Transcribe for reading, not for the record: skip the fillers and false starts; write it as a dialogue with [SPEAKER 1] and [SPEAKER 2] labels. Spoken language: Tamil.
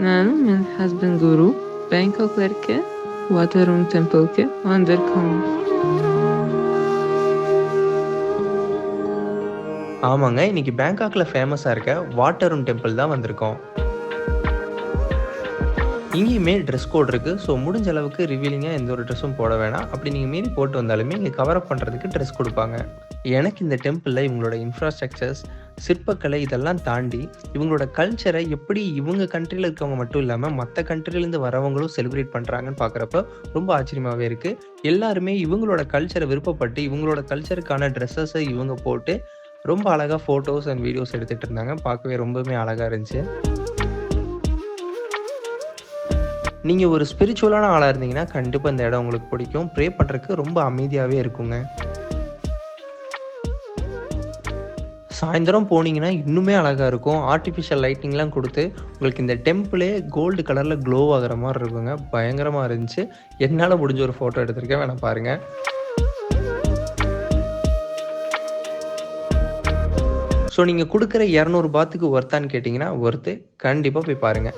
[SPEAKER 1] ನಾನು ನನ್ನ ಹಸ್ಬೆಂಡ್ ಗುರು ಬ್ಯಾಂಕಾಕ್ ವರ್ಕೆ ವಾಟರೂಮ್ ಟೆಂಪಲ್ಗೆ வந்திருக்கோம்.
[SPEAKER 2] ஆமாங்க. இன்னைக்கு பேங்காக்ல ஃபேமஸா இருக்க வாட்டருன் டெம்பிள் தான் வந்திருக்கோம். இங்கேயுமே ட்ரெஸ் கோட் இருக்கு. ஸோ முடிஞ்ச அளவுக்கு ரிவீலிங்கா எந்த ஒரு ட்ரெஸ்ஸும் போட வேணாம். அப்படி நீங்க மீறி போட்டு வந்தாலுமே இங்க கவர் அப் பண்றதுக்கு ட்ரெஸ் குடுப்பாங்க. எனக்கு இந்த டெம்பிள்ல இவங்களோட இன்ஃப்ராஸ்ட்ரக்சர்ஸ், சிற்பக்கலை இதெல்லாம் தாண்டி இவங்களோட கல்ச்சரை எப்படி இவங்க கண்ட்ரில இருக்கவங்க மட்டும் இல்லாம மத்த கண்ட்ரிலேருந்து வரவங்களும் செலிப்ரேட் பண்றாங்கன்னு பார்க்குறப்ப ரொம்ப ஆச்சரியமாவே இருக்கு. எல்லாருமே இவங்களோட கல்ச்சரை விருப்பப்பட்டு இவங்களோட கல்ச்சருக்கான ட்ரெஸ்ஸஸ இவங்க போட்டு ரொம்ப அழகா ஃபோட்டோஸ் அண்ட் வீடியோஸ் எடுத்துட்டு இருந்தாங்க. பார்க்கவே ரொம்பவுமே அழகா இருந்துச்சு. நீங்க ஒரு ஸ்பிரிச்சுவலான ஆளா இருந்தீங்கன்னா, கண்டிப்பா இந்த இடம் உங்களுக்கு பிடிக்கும். ப்ரே பண்றதுக்கு ரொம்ப அமைதியாவே இருக்குங்க. சாயந்தரம் போனீங்கன்னா, இன்னுமே அழகா இருக்கும். ஆர்ட்டிஃபிஷியல் லைட்டிங்லாம் குடுத்து, உங்களுக்கு இந்த டெம்பிளே கோல்டு கலர்ல க்ளோ ஆகுற மாரி இருக்குங்க. பயங்கரமா இருந்துச்சு. என்னால முடிஞ்ச ஒரு ஃபோட்டோ எடுத்திருக்கேன். வேணா பாருங்க. ஸோ நீங்க குடுக்குற 200 பாத்துக்கு ஒர்த்தான்னு கேட்டீங்கன்னா, ஒர்த்து. கண்டிப்பா போய் பாருங்க.